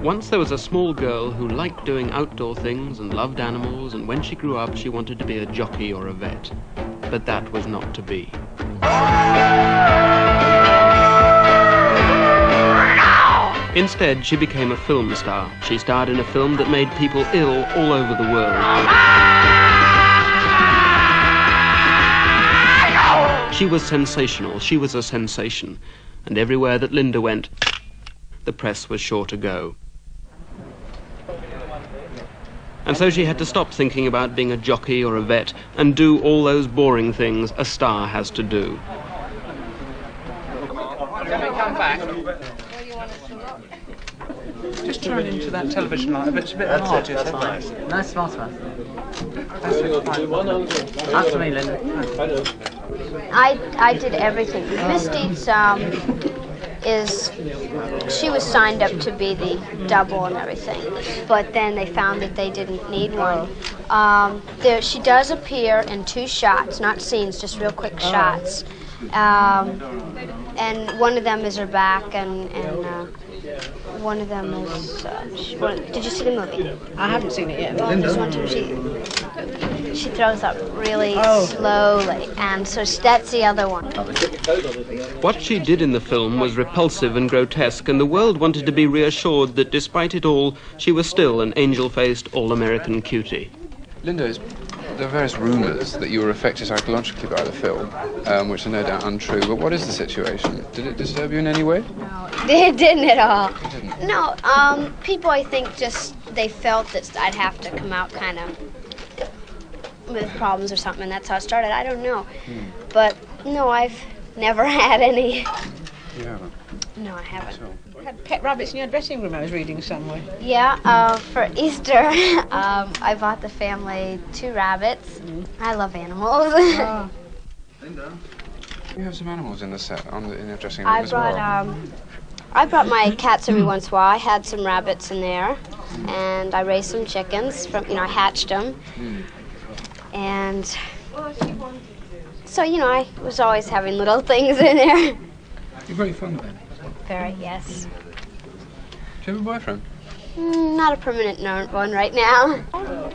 Once there was a small girl who liked doing outdoor things and loved animals, and when she grew up she wanted to be a jockey or a vet. But that was not to be. Instead, she became a film star. She starred in a film that made people ill all over the world. She was sensational. She was a sensation. And everywhere that Linda went, the press was sure to go. And so she had to stop thinking about being a jockey or a vet and do all those boring things a star has to do. Can we come back? Just turn into that television light. It's a bit larger. That's nice. Nice small one. That's for me, Linda. I did everything. Misty's she was signed up to be the double and everything, but then they found that they didn't need one. She does appear in 2 shots, not scenes, just real quick shots. And one of them is her back, and one of them is. Did you see the movie? I haven't seen it yet. Well, there's one time she throws up really slowly, and so that's the other one. What she did in the film was repulsive and grotesque, and the world wanted to be reassured that despite it all, she was still an angel-faced, all-American cutie. Linda, there are various rumours that you were affected psychologically by the film, which are no doubt untrue, but what is the situation? Did it disturb you in any way? No, it didn't at all. It didn't? No, people I think just, they felt that I'd have to come out kind of with problems or something, and that's how it started. I don't know. But no, I've never had any. You haven't? No, I haven't. You had pet rabbits in your dressing room, I was reading somewhere. Yeah, for Easter, I bought the family 2 rabbits. I love animals. Linda, you have some animals in the set, in your dressing room as well. I brought my cats every once in a while. I had some rabbits in there, and I raised some chickens. I hatched them. And so, I was always having little things in there. You're very fond of it. Very, yes. Do you have a boyfriend? Not a permanent one right now. Oh,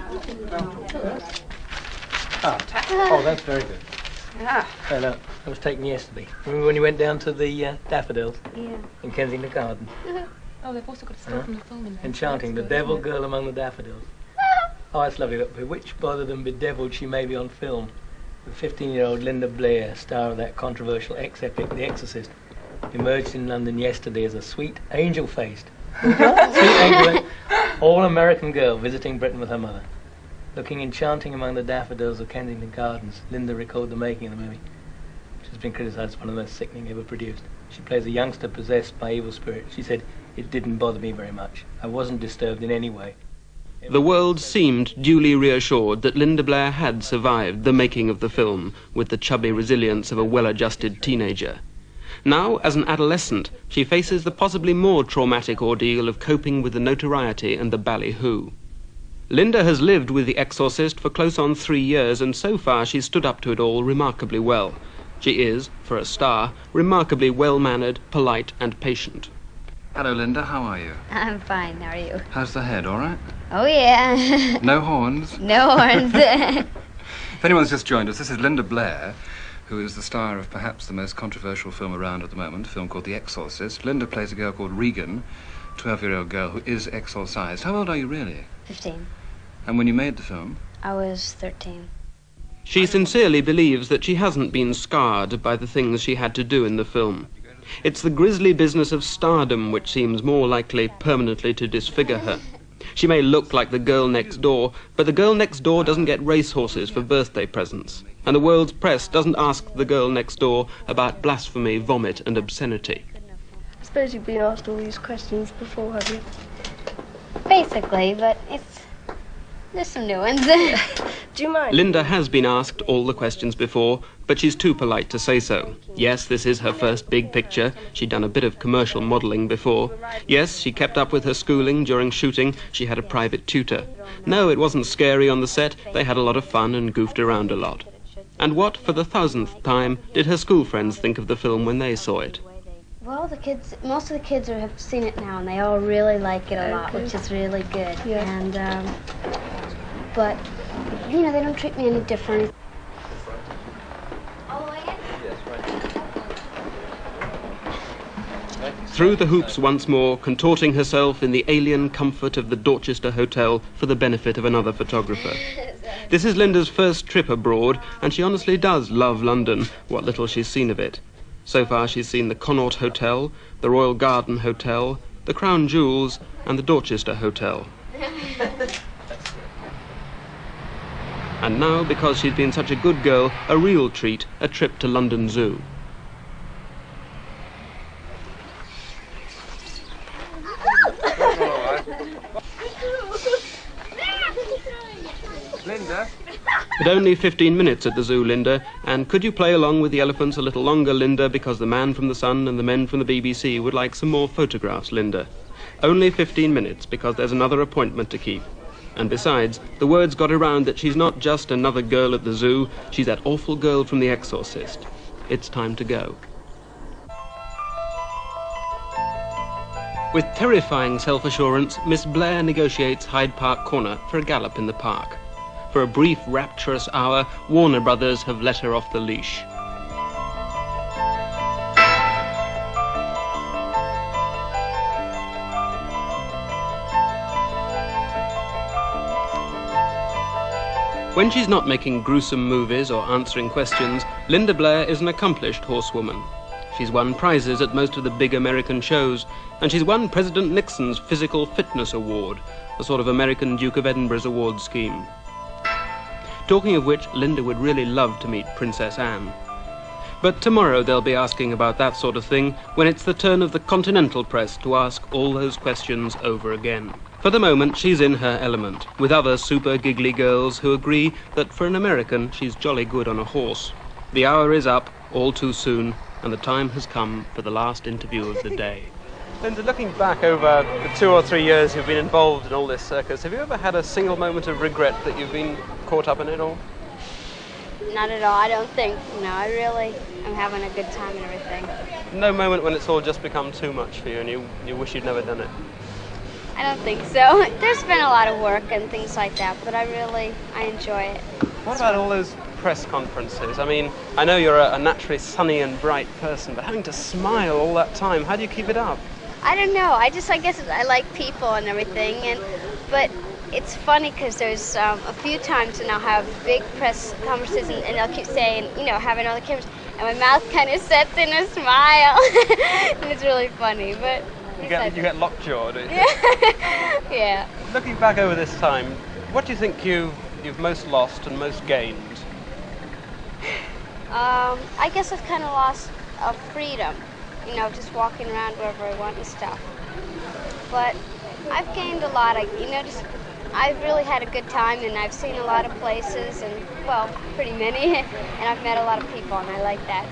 that's very good. Oh, no, I was taken yesterday. Remember when you went down to the daffodils? Yeah. In Kensington Gardens? Oh, they've also got a still from the film in there. Enchanting, the devil girl among the daffodils. Oh, that's lovely. Look, bewitched, bothered and bedeviled she may be on film. The 15-year-old Linda Blair, star of that controversial ex-epic The Exorcist, emerged in London yesterday as a sweet, angel-faced, all-American girl visiting Britain with her mother. Looking enchanting among the daffodils of Kensington Gardens, Linda recalled the making of the movie, which has been criticised as one of the most sickening ever produced. She plays a youngster possessed by evil spirits. She said, "It didn't bother me very much. I wasn't disturbed in any way." The world seemed duly reassured that Linda Blair had survived the making of the film with the chubby resilience of a well-adjusted teenager. Now, as an adolescent, she faces the possibly more traumatic ordeal of coping with the notoriety and the ballyhoo. Linda has lived with the Exorcist for close on 3 years, and so far she's stood up to it all remarkably well. She is, for a star, remarkably well-mannered, polite and patient. Hello, Linda. How are you? I'm fine. How are you? How's the head, all right? Oh, yeah. No horns? No horns. If anyone's just joined us, this is Linda Blair, who is the star of perhaps the most controversial film around at the moment, a film called The Exorcist. Linda plays a girl called Regan, a 12-year-old girl who is exorcised. How old are you, really? 15. And when you made the film? I was 13. She sincerely believes that she hasn't been scarred by the things she had to do in the film. It's the grisly business of stardom which seems more likely permanently to disfigure her. She may look like the girl next door, but the girl next door doesn't get racehorses for birthday presents. And the world's press doesn't ask the girl next door about blasphemy, vomit and obscenity. I suppose you've been asked all these questions before, have you? Basically, but there's some new ones. Do you mind? Linda has been asked all the questions before, but she's too polite to say so. Yes, this is her first big picture. She'd done a bit of commercial modelling before. Yes, she kept up with her schooling during shooting. She had a private tutor. No, it wasn't scary on the set. They had a lot of fun and goofed around a lot. And what, for the 1000th time, did her school friends think of the film when they saw it? Well, most of the kids have seen it now, and they all really like it a lot, Okay. which is really good. Yeah. And, but, you know, they don't treat me any different. Through the hoops once more, contorting herself in the alien comfort of the Dorchester Hotel for the benefit of another photographer. This is Linda's first trip abroad, and she honestly does love London, what little she's seen of it. So far she's seen the Connaught Hotel, the Royal Garden Hotel, the Crown Jewels, and the Dorchester Hotel. And now, because she's been such a good girl, a real treat, a trip to London Zoo. Linda? But only 15 minutes at the zoo, Linda, and could you play along with the elephants a little longer, Linda, because the man from the Sun and the men from the BBC would like some more photographs, Linda. Only 15 minutes, because there's another appointment to keep. And besides, the word's got around that she's not just another girl at the zoo, she's that awful girl from The Exorcist. It's time to go. With terrifying self-assurance, Miss Blair negotiates Hyde Park Corner for a gallop in the park. For a brief, rapturous hour, Warner Brothers have let her off the leash. When she's not making gruesome movies or answering questions, Linda Blair is an accomplished horsewoman. She's won prizes at most of the big American shows, and she's won President Nixon's Physical Fitness Award, a sort of American Duke of Edinburgh's award scheme. Talking of which, Linda would really love to meet Princess Anne. But tomorrow they'll be asking about that sort of thing when it's the turn of the continental press to ask all those questions over again. For the moment, she's in her element, with other super giggly girls who agree that for an American, she's jolly good on a horse. The hour is up, all too soon, and the time has come for the last interview of the day. Linda, looking back over the 2 or 3 years you've been involved in all this circus, have you ever had a single moment of regret that you've been caught up in it all? Not at all, I don't think. No, I really am having a good time and everything. No moment when it's all just become too much for you and you wish you'd never done it? I don't think so. There's been a lot of work and things like that, but I enjoy it. What about all those press conferences? I mean, I know you're a naturally sunny and bright person, but having to smile all that time, how do you keep it up? I don't know. I guess I like people and everything, but it's funny because there's a few times when I'll have big press conferences and they'll keep saying, you know, having all the cameras, and my mouth kind of sets in a smile, and it's really funny. But you get lockjaw, do you? Yeah. Looking back over this time, what do you think you've most lost and most gained? I guess I've kind of lost freedom, you know, just walking around wherever I want and stuff. But I've gained a lot. I've really had a good time, and I've seen a lot of places, and, well, pretty many, and I've met a lot of people, and I like that.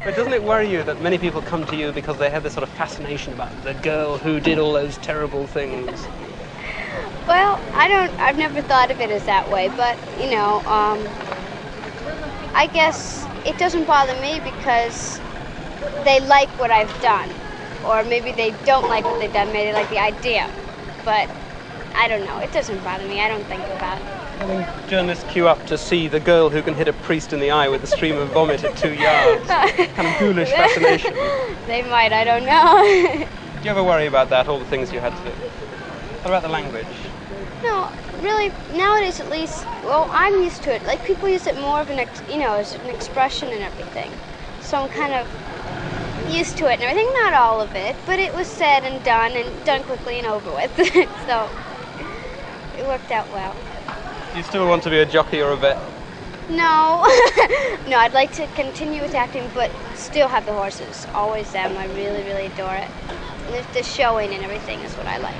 But doesn't it worry you that many people come to you because they have this sort of fascination about the girl who did all those terrible things? Well, I've never thought of it as that way, but, you know, I guess it doesn't bother me because they like what I've done. Or maybe they don't like what they've done, maybe they like the idea. But I don't know, it doesn't bother me, I don't think about it. I think journalists queue up to see the girl who can hit a priest in the eye with a stream of vomit at 2 yards. Kind of ghoulish fascination. They might, I don't know. Do you ever worry about that, all the things you had to do? What about the language? No, really, nowadays at least, well, I'm used to it. Like, people use it more of an, as an expression and everything. So I'm kind of used to it and everything. Not all of it, but it was said and done quickly and over with. So it worked out well. Do you still want to be a jockey or a vet? No. No, I'd like to continue with acting, but still have the horses. Always them. I really, really adore it. And the showing and everything is what I like.